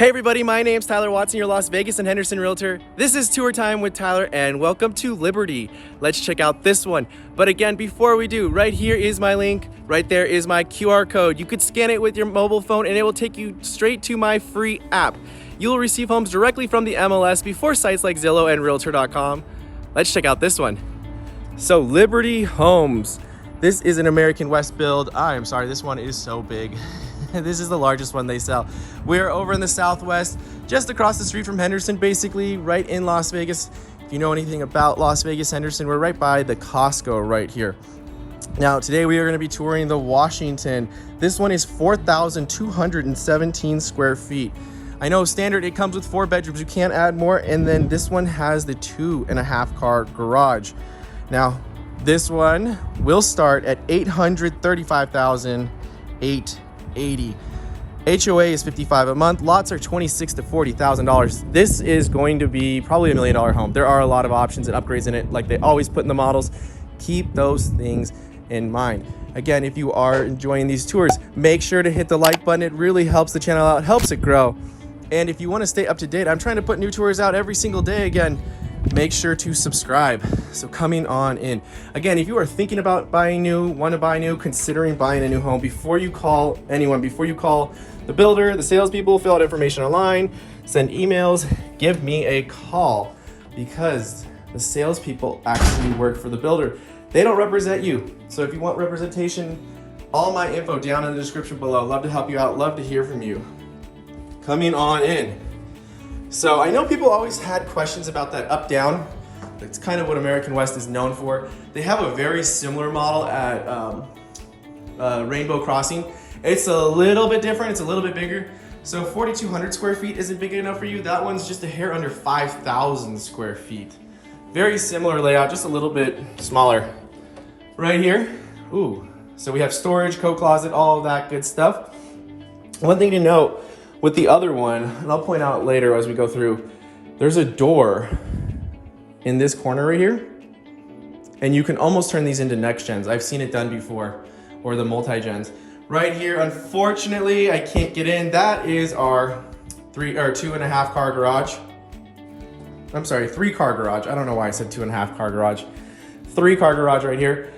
Hey everybody, my name's Tyler Watson, your Las Vegas and Henderson Realtor. This is Tour Time with Tyler and welcome to Liberty. Let's check out this one. But again, before we do, right here is my link. Right there is my QR code. You could scan it with your mobile phone and it will take you straight to my free app. You'll receive homes directly from the MLS before sites like Zillow and Realtor.com. Let's check out this one. So Liberty Homes. This is an American West build. I am sorry, this one is so big. This is the largest one they sell. We're over in the Southwest, just across the street from Henderson, basically right in Las Vegas. If you know anything about Las Vegas, Henderson, we're right by the Costco right here. Now, today we are going to be touring the Washington. This one is 4,217 square feet. I know standard, it comes with 4 bedrooms. You can't add more. And then this one has the 2.5 car garage. Now, this one will start at $835,880. HOA is $55 a month. Lots are $26,000 to $40,000. This is going to be probably $1 million home. There are a lot of options and upgrades in it, like they always put in the models. Keep those things in mind. Again, if you are enjoying these tours, make sure to hit the like button. It really helps the channel out, helps it grow. And if you want to stay up to date, I'm trying to put new tours out every single day again. Make sure to subscribe. So coming on in. Again, if you are thinking about buying new, want to buy new, considering buying a new home, before you call anyone, before you call the builder, the salespeople, fill out information online, send emails, give me a call, because the salespeople actually work for the builder. They don't represent you. So if you want representation, all my info down in the description below. Love to help you out. Love to hear from you. Coming on in. So I know people always had questions about that up-down. That's kind of what American West is known for. They have a very similar model at Rainbow Crossing. It's a little bit different, it's a little bit bigger. So 4,200 square feet isn't big enough for you. That one's just a hair under 5,000 square feet. Very similar layout, just a little bit smaller. Right here, ooh. So we have storage, coat closet, all of that good stuff. One thing to note, with the other one, and I'll point out later as we go through, there's a door in this corner right here, and you can almost turn these into next gens. I've seen it done before, or the multi-gens. Right here, unfortunately, I can't get in. That is our 2.5 car garage. I'm sorry, 3 car garage. I don't know why I said 2.5 car garage. 3 car garage right here.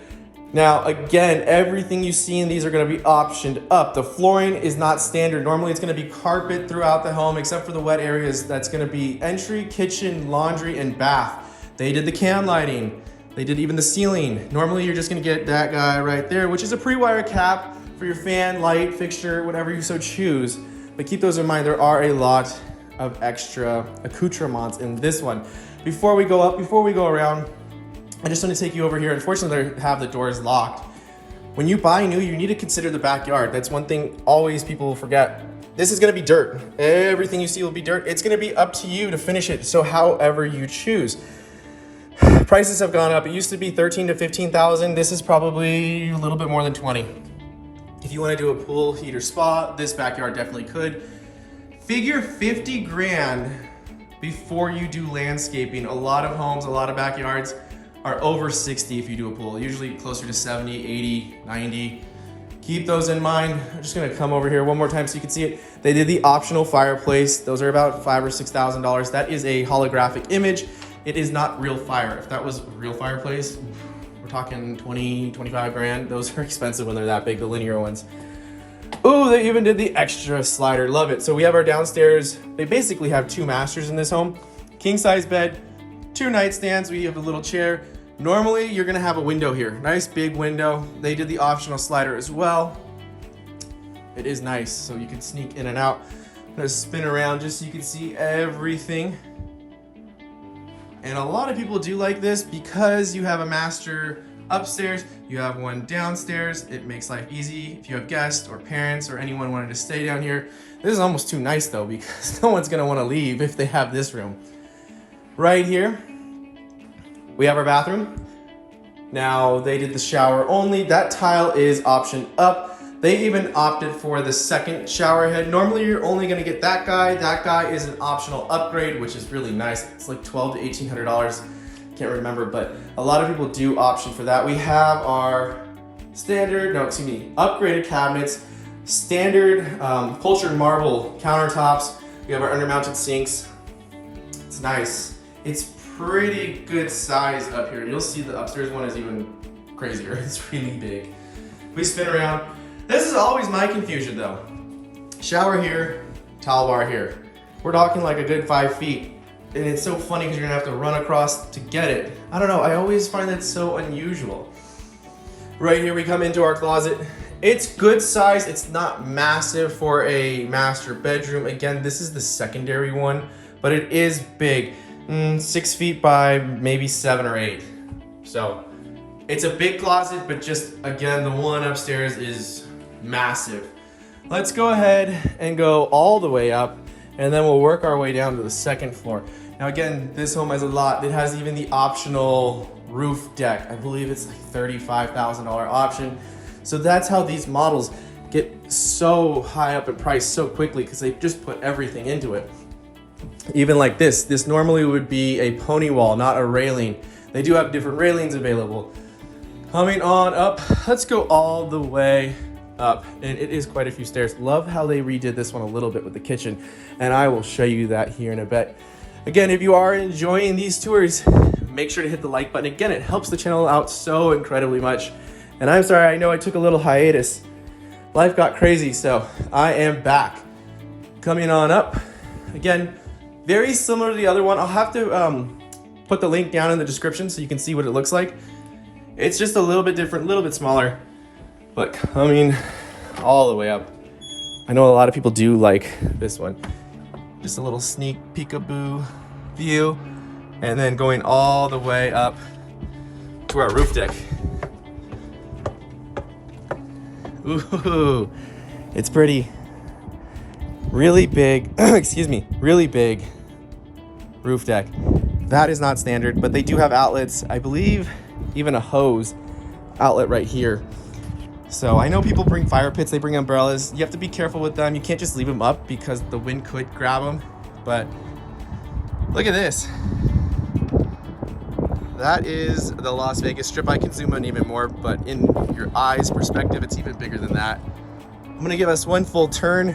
Now, again, everything you see in these are gonna be optioned up. The flooring is not standard. Normally it's gonna be carpet throughout the home, except for the wet areas. That's gonna be entry, kitchen, laundry, and bath. They did the can lighting. They did even the ceiling. Normally you're just gonna get that guy right there, which is a pre-wire cap for your fan, light, fixture, whatever you so choose. But keep those in mind, there are a lot of extra accoutrements in this one. Before we go up, before we go around, I just want to take you over here. Unfortunately, they have the doors locked. When you buy new, you need to consider the backyard. That's one thing always people forget. This is going to be dirt. Everything you see will be dirt. It's going to be up to you to finish it, so however you choose. Prices have gone up. It used to be $13,000 to $15,000. This is probably a little bit more than $20,000. If you want to do a pool, heater, spa, this backyard definitely could. Figure 50 grand before you do landscaping. A lot of homes, a lot of backyards are over 60 if you do a pool, usually closer to 70, 80, 90. Keep those in mind. I'm just gonna come over here one more time so you can see it. They did the optional fireplace. Those are about $5,000 or $6,000. That is a holographic image. It is not real fire. If that was a real fireplace, we're talking 20, 25 grand. Those are expensive when they're that big, the linear ones. Ooh, they even did the extra slider. Love it. So we have our downstairs. They basically have 2 masters in this home. King size bed, 2 nightstands. We have a little chair. Normally, you're gonna have a window here. Nice big window. They did the optional slider as well. It is nice, so you can sneak in and out. I'm gonna spin around just so you can see everything. And a lot of people do like this because you have a master upstairs, you have one downstairs. It makes life easy if you have guests or parents or anyone wanting to stay down here. This is almost too nice though, because no one's gonna wanna leave if they have this room. Right here, we have our bathroom. Now, they did the shower only. That tile is optioned up. They even opted for the second shower head. Normally, you're only gonna get that guy. That guy is an optional upgrade, which is really nice. It's like $1,200 to $1,800. Can't remember, but a lot of people do option for that. We have our upgraded cabinets, standard cultured marble countertops, We have our under-mounted sinks. It's nice. It's pretty good size up here. You'll see the upstairs one is even crazier. It's really big. We spin around. This is always my confusion though. Shower here, towel bar here. We're talking like a good 5 feet. And it's so funny because you're gonna have to run across to get it. I don't know, I always find that so unusual. Right here we come into our closet. It's good size, it's not massive for a master bedroom. Again, this is the secondary one, but it is big. 6 feet by maybe 7 or 8. So it's a big closet, but just again, the one upstairs is massive. Let's go ahead and go all the way up, and then we'll work our way down to the second floor. Now again, this home has a lot. It has even the optional roof deck. I believe it's like $35,000 option. So that's how these models get so high up in price so quickly, because they just put everything into it. Even like this. This normally would be a pony wall, not a railing. They do have different railings available. Coming on up, let's go all the way up, and it is quite a few stairs. Love how they redid this one a little bit with the kitchen, and I will show you that here in a bit. Again, if you are enjoying these tours, make sure to hit the like button. Again, it helps the channel out so incredibly much. And I'm sorry, I know I took a little hiatus. Life got crazy, so I am back. Coming on up. Again, very similar to the other one. I'll have to put the link down in the description so you can see what it looks like. It's just a little bit different, a little bit smaller, but coming all the way up. I know a lot of people do like this one. Just a little sneak peekaboo view, and then going all the way up to our roof deck. Ooh, it's pretty. Really big, excuse me, really big roof deck. That is not standard, but they do have outlets. I believe even a hose outlet right here. So I know people bring fire pits, they bring umbrellas. You have to be careful with them. You can't just leave them up because the wind could grab them. But look at this. That is the Las Vegas Strip. I can zoom in even more, but in your eyes perspective, it's even bigger than that. I'm gonna give us one full turn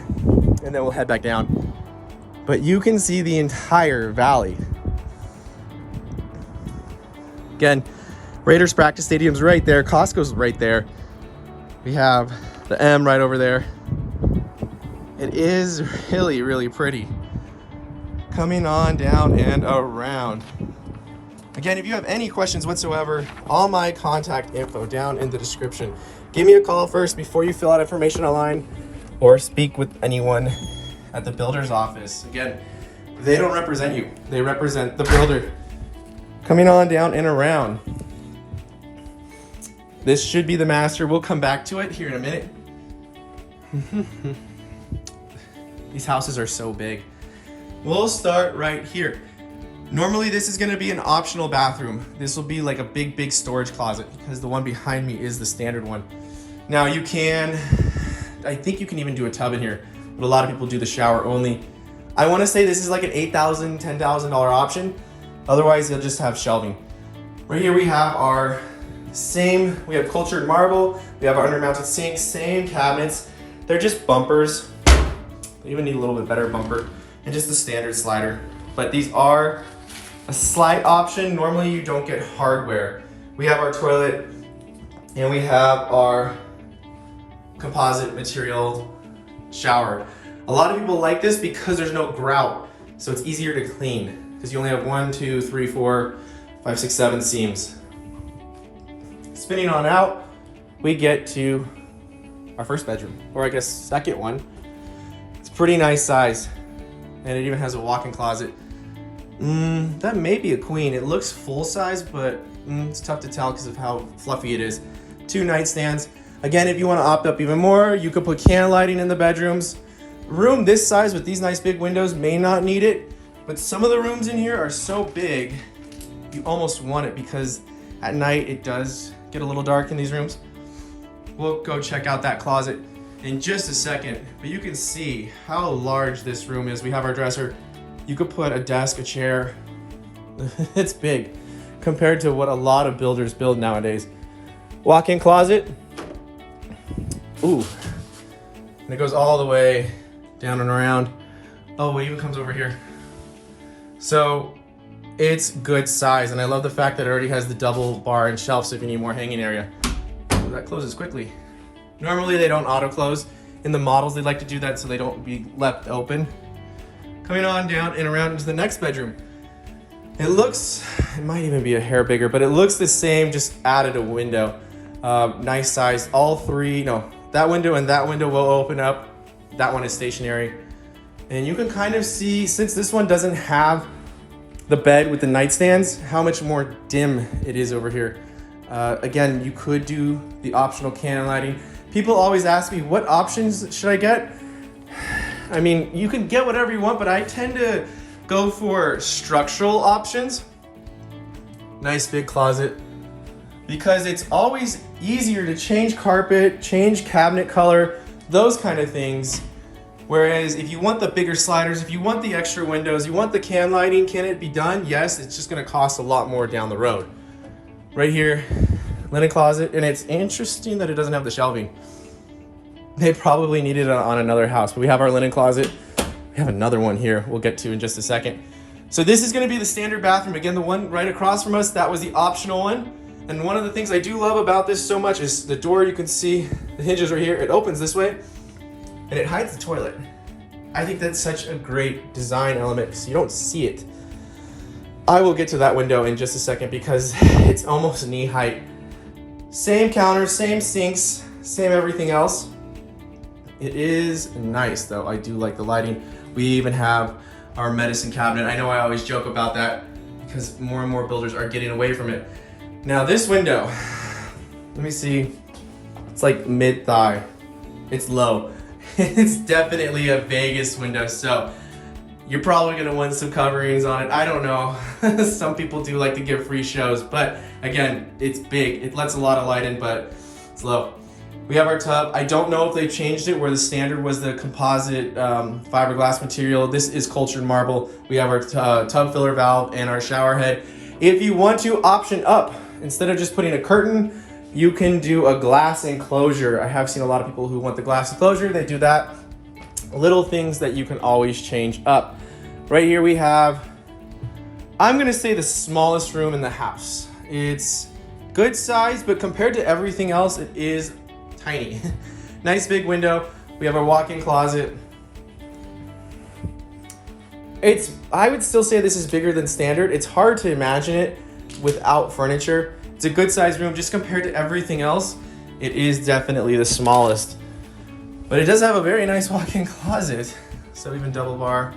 and then we'll head back down. But you can see the entire valley. Again, Raiders practice stadium's right there. Costco's right there. We have the M right over there. It is really, really pretty. Coming on down and around. Again, if you have any questions whatsoever, all my contact info down in the description. Give me a call first before you fill out information online, or speak with anyone at the builder's office. Again, they don't represent you. They represent the builder. Coming on down and around. This should be the master. We'll come back to it here in a minute. These houses are so big. We'll start right here. Normally this is gonna be an optional bathroom. This will be like a big, big storage closet because the one behind me is the standard one. Now you can, I think you can even do a tub in here, but a lot of people do the shower only. I wanna say this is like an $8,000, $10,000 option. Otherwise they'll just have shelving. Right here we have our we have cultured marble, we have our under-mounted sinks, same cabinets. They're just bumpers. They even need a little bit better bumper, and just the standard slider. But these are a slide option. Normally you don't get hardware. We have our toilet, and we have our composite material shower. A lot of people like this because there's no grout, so it's easier to clean because you only have 1, 2, 3, 4, 5, 6, 7 seams. Spinning on out, we get to our first bedroom, or I guess second one. It's pretty nice size, and it even has a walk-in closet. That may be a queen. It looks full size, but it's tough to tell because of how fluffy it is. 2 nightstands. Again, if you want to opt up even more, you could put can lighting in the bedrooms. Room this size with these nice big windows may not need it, but some of the rooms in here are so big, you almost want it because at night it does get a little dark in these rooms. We'll go check out that closet in just a second, but you can see how large this room is. We have our dresser. You could put a desk, a chair. It's big compared to what a lot of builders build nowadays. Walk-in closet. Ooh, and it goes all the way down and around. Oh, it even comes over here. So it's good size, and I love the fact that it already has the double bar and shelf, so if you need more hanging area. Oh, that closes quickly. Normally they don't auto close. In the models, they like to do that so they don't be left open. Coming on down and around into the next bedroom. It might even be a hair bigger, but it looks the same, just added a window. Nice size, all three, no, that window and that window will open up. That one is stationary. And you can kind of see, since this one doesn't have the bed with the nightstands, how much more dim it is over here. Again, you could do the optional can lighting. People always ask me, what options should I get? I mean, you can get whatever you want, but I tend to go for structural options. Nice big closet, because it's always easier to change carpet, change cabinet color, those kind of things. Whereas if you want the bigger sliders, if you want the extra windows, you want the can lighting, can it be done? Yes, it's just gonna cost a lot more down the road. Right here, linen closet, and it's interesting that it doesn't have the shelving. They probably need it on another house, but we have our linen closet. We have another one here we'll get to in just a second. So this is gonna be the standard bathroom. Again, the one right across from us, that was the optional one. And one of the things I do love about this so much is the door. You can see the hinges right here. It opens this way, and it hides the toilet. I think that's such a great design element because you don't see it. I will get to that window in just a second because it's almost knee height. Same counters, same sinks, same everything else. It is nice though. I do like the lighting. We even have our medicine cabinet. I know I always joke about that because more and more builders are getting away from it. Now this window, let me see. It's like mid-thigh. It's low. It's definitely a Vegas window, so you're probably gonna want some coverings on it. I don't know. Some people do like to give free shows, but again, it's big. It lets a lot of light in, but it's low. We have our tub. I don't know if they changed it where the standard was the composite fiberglass material. This is cultured marble. We have our tub filler valve and our shower head. If you want to option up, instead of just putting a curtain, you can do a glass enclosure. I have seen a lot of people who want the glass enclosure. They do that. Little things that you can always change up. Right here we have, I'm gonna say the smallest room in the house. It's good size, but compared to everything else, it is tiny. Nice big window. We have our walk-in closet. I would still say this is bigger than standard. It's hard to imagine it without furniture. It's a good sized room just compared to everything else. It is definitely the smallest, but it does have a very nice walk-in closet. So even double bar.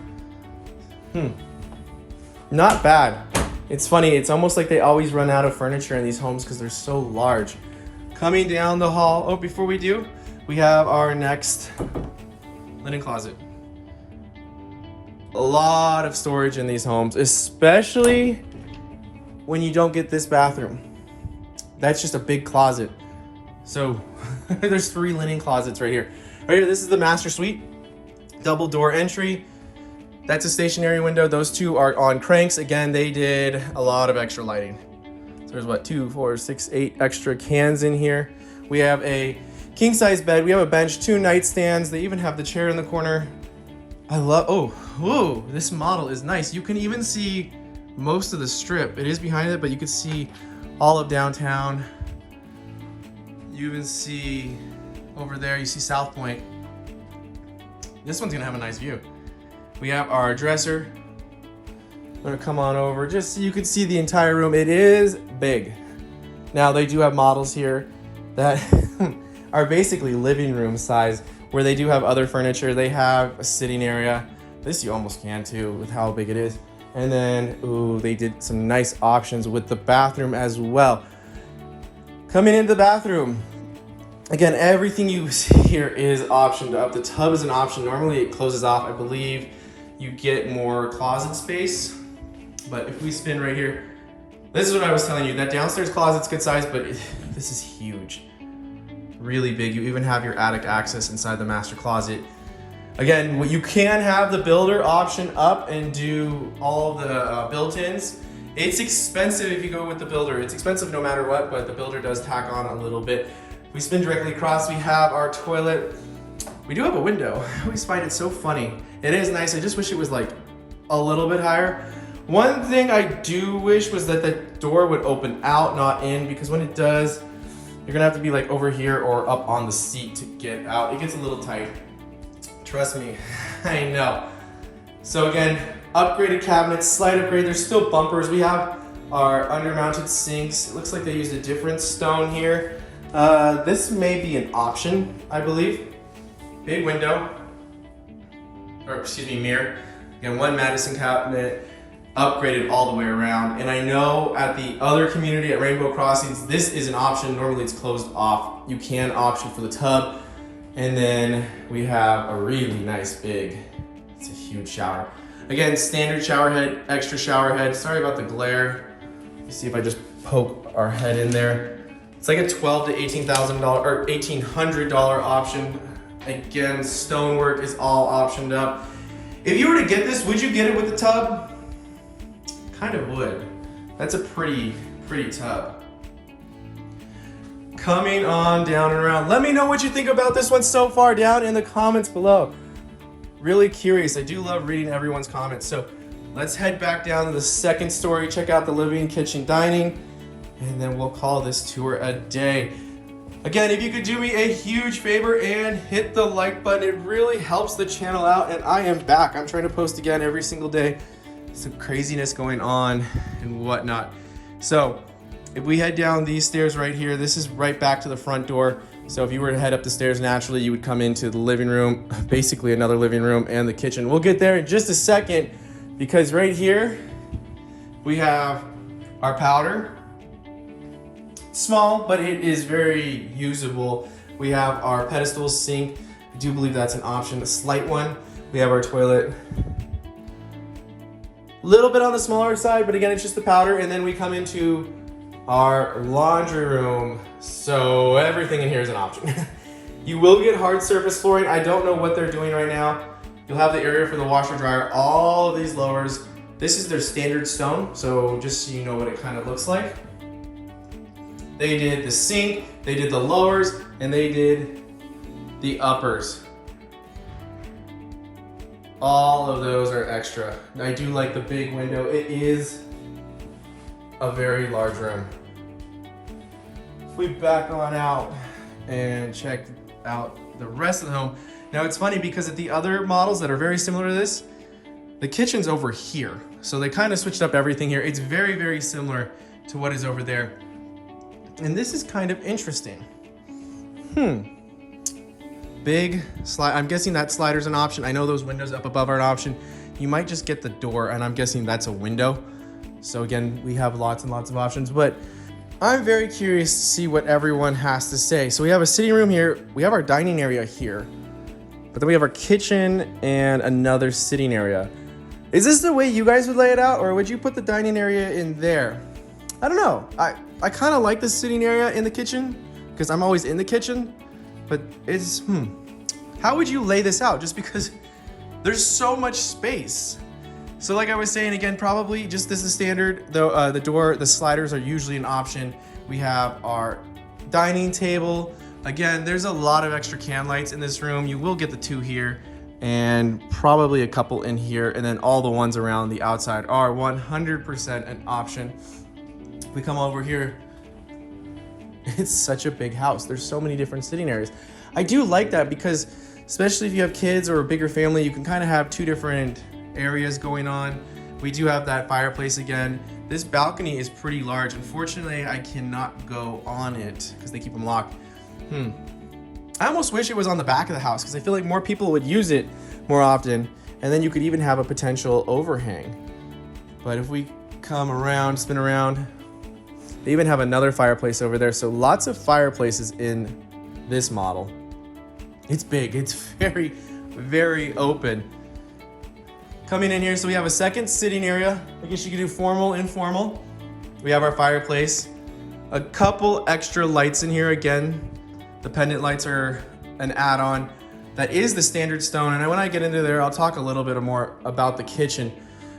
Not bad. It's funny, it's almost like they always run out of furniture in these homes because they're so large. Coming down the hall, oh, before we do, we have our next linen closet. A lot of storage in these homes, especially when you don't get this bathroom. That's just a big closet. So there's 3 linen closets right here. Right here, this is the master suite. Double door entry. That's a stationary window. Those 2 are on cranks. Again, they did a lot of extra lighting. So there's what, 2, 4, 6, 8 extra cans in here. We have a king size bed. We have a bench, 2 nightstands. They even have the chair in the corner. I love, oh, this model is nice. You can even see most of the strip. It is behind it, but you can see all of downtown. You even see over there, you see South Point. This one's gonna have a nice view. We have our dresser. I'm gonna come on over just so you can see the entire room. It is big. Now they do have models here that are basically living room size, where they do have other furniture. They have a sitting area. This you almost can too with how big it is. And then, ooh, they did some nice options with the bathroom as well. Coming into the bathroom, again, everything you see here is optioned up. The tub is an option. Normally it closes off. I believe you get more closet space. But if we spin right here, this is what I was telling you. That downstairs closet's good size, but this is huge. Really big. You even have your attic access inside the master closet. Again, you can have the builder option up and do all the built-ins. It's expensive if you go with the builder. It's expensive no matter what, but the builder does tack on a little bit. We spin directly across. We have our toilet. We do have a window. I always find it so funny. It is nice. I just wish it was like a little bit higher. One thing I do wish was that the door would open out, not in, because when it does, you're gonna have to be like over here or up on the seat to get out. It gets a little tight. Trust me, I know. So again, upgraded cabinets, slight upgrade. There's still bumpers. We have our under-mounted sinks. It looks like they used a different stone here. This may be an option, I believe. Big window, or excuse me, mirror. Again, one Madison cabinet, upgraded all the way around. And I know at the other community at Rainbow Crossings, this is an option. Normally it's closed off. You can option for the tub. And then we have a really nice big, it's a huge shower. Again, standard shower head, extra shower head. Sorry about the glare. Let's see if I just poke our head in there. It's like a $12,000 to $18,000 or $1,800 option. Again, stonework is all optioned up. If you were to get this, would you get it with the tub? Kind of would. That's a pretty tub. Coming on down and around. Let me know what you think about this one so far down in the comments below. Really curious. I do love reading everyone's comments. So let's head back down to the second story, check out the living, kitchen, dining, and then we'll call this tour a day. Again, if you could do me a huge favor and hit the like button, it really helps the channel out. And I am back. I'm trying to post again every single day. Some craziness going on and whatnot. So if we head down these stairs right here, this is right back to the front door. So if you were to head up the stairs naturally, you would come into the living room, basically another living room, and the kitchen. We'll get there in just a second, because right here we have our powder. Small, but it is very usable. We have our pedestal sink. I do believe that's an option, a slight one. We have our toilet. A little bit on the smaller side, but again, it's just the powder. And then we come into our laundry room. So everything in here is an option. You will get hard surface flooring. I don't know what they're doing right now. You'll have the area for the washer dryer, all of these lowers. This is their standard stone, so just so you know what it kind of looks like. They did the sink, they did the lowers, and they did the uppers. All of those are extra. I do like the big window. It is a very large room. If we back on out and check out the rest of the home. Now it's funny because at the other models that are very similar to this, the kitchen's over here. So they kind of switched up everything here. It's very, very similar to what is over there. And this is kind of interesting. Big slide. I'm guessing that slider's an option. I know those windows up above are an option. You might just get the door, and I'm guessing that's a window. So again, we have lots and lots of options, but I'm very curious to see what everyone has to say. So we have a sitting room here. We have our dining area here, but then we have our kitchen and another sitting area. Is this the way you guys would lay it out, or would you put the dining area in there? I don't know. I kind of like the sitting area in the kitchen because I'm always in the kitchen, but it's, how would you lay this out? Just because there's so much space. So like I was saying, again, probably just this is standard. The door, the sliders are usually an option. We have our dining table. Again, there's a lot of extra can lights in this room. You will get the 2 here and probably a couple in here. And then all the ones around the outside are 100% an option. We come over here, it's such a big house. There's so many different sitting areas. I do like that because especially if you have kids or a bigger family, you can kind of have 2 different areas going on. We do have that fireplace again. This balcony is pretty large. Unfortunately, I cannot go on it because they keep them locked. I almost wish it was on the back of the house because I feel like more people would use it more often, and then you could even have a potential overhang. But if we come around, spin around, they even have another fireplace over there. So lots of fireplaces in this model. It's big. It's very, very open. Coming in here, so we have a second sitting area. I guess you could do formal, informal. We have our fireplace. A couple extra lights in here. Again, the pendant lights are an add-on. That is the standard stone. And when I get into there, I'll talk a little bit more about the kitchen.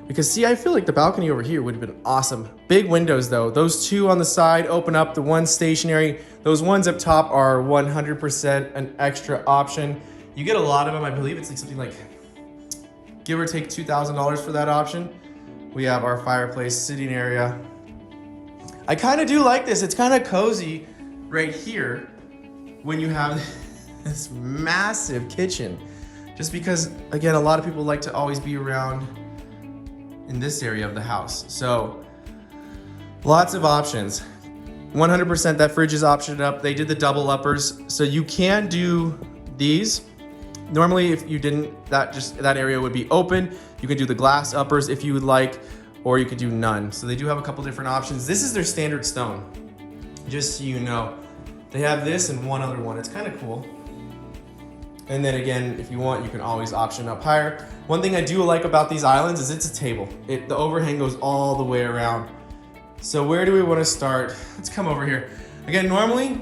Because see, I feel like the balcony over here would have been awesome. Big windows though. Those 2 on the side open up, the one stationary. Those ones up top are 100% an extra option. You get a lot of them. I believe it's like something like, give or take $2,000 for that option. We have our fireplace sitting area. I kind of do like this. It's kind of cozy right here when you have this massive kitchen. Just because, again, a lot of people like to always be around in this area of the house. So lots of options. 100% that fridge is optioned up. They did the double uppers. So you can do these. Normally, if you didn't, that area would be open. You can do the glass uppers if you would like, or you could do none. So they do have a couple different options. This is their standard stone, just so you know. They have this and one other one. It's kind of cool. And then again, if you want, you can always option up higher. One thing I do like about these islands is it's a table. The overhang goes all the way around. So where do we want to start? Let's come over here. Again, normally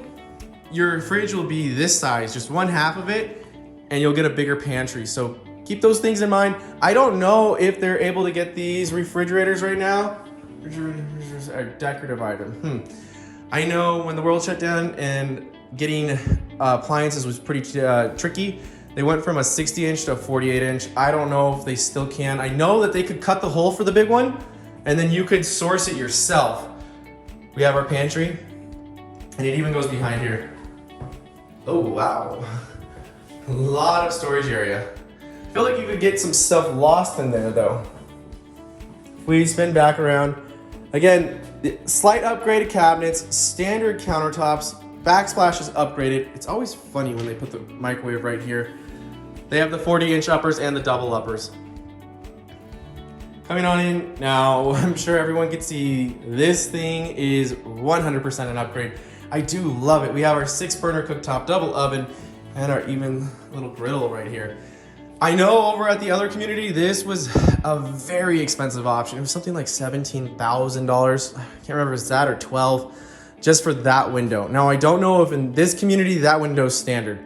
your fridge will be this size, just one half of it, and you'll get a bigger pantry. So keep those things in mind. I don't know if they're able to get these refrigerators right now. Refrigerators are a decorative item. I know when the world shut down and getting appliances was pretty tricky. They went from a 60-inch to a 48-inch. I don't know if they still can. I know that they could cut the hole for the big one, and then you could source it yourself. We have our pantry, and it even goes behind here. Oh, wow. A lot of storage area. I feel like you could get some stuff lost in there though. If we spin back around, again, slight upgraded cabinets, standard countertops, backsplash is upgraded. It's always funny when they put the microwave right here. They have the 40-inch uppers and the double uppers. Coming on in now, I'm sure everyone can see this thing is 100% an upgrade. I do love it. We have our 6-burner cooktop double oven and our even little griddle right here. I know over at the other community, this was a very expensive option. It was something like $17,000. I can't remember if it's that or 12, just for that window. Now, I don't know if in this community, that window is standard.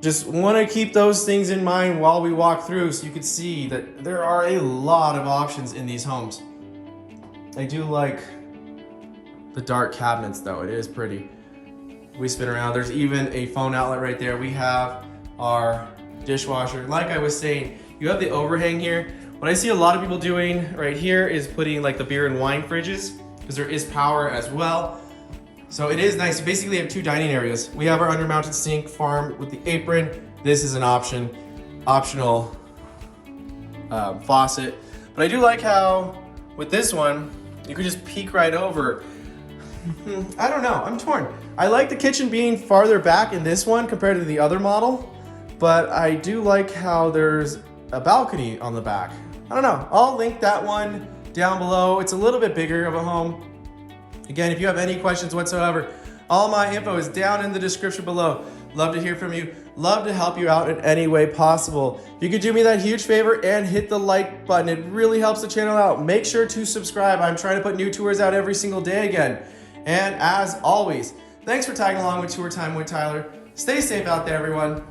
Just want to keep those things in mind while we walk through so you can see that there are a lot of options in these homes. I do like the dark cabinets though, it is pretty. We spin around, there's even a phone outlet right there. We have our dishwasher. Like I was saying, you have the overhang here. What I see a lot of people doing right here is putting like the beer and wine fridges, because there is power as well. So it is nice. You basically have 2 dining areas. We have our undermounted sink farm with the apron. This is an optional faucet. But I do like how with this one, you could just peek right over. I don't know, I'm torn. I like the kitchen being farther back in this one compared to the other model, but I do like how there's a balcony on the back. I don't know, I'll link that one down below. It's a little bit bigger of a home. Again, if you have any questions whatsoever, all my info is down in the description below. Love to hear from you. Love to help you out in any way possible. If you could do me that huge favor and hit the like button, it really helps the channel out. Make sure to subscribe. I'm trying to put new tours out every single day again. And as always, thanks for tagging along with Tour Time with Tyler. Stay safe out there, everyone.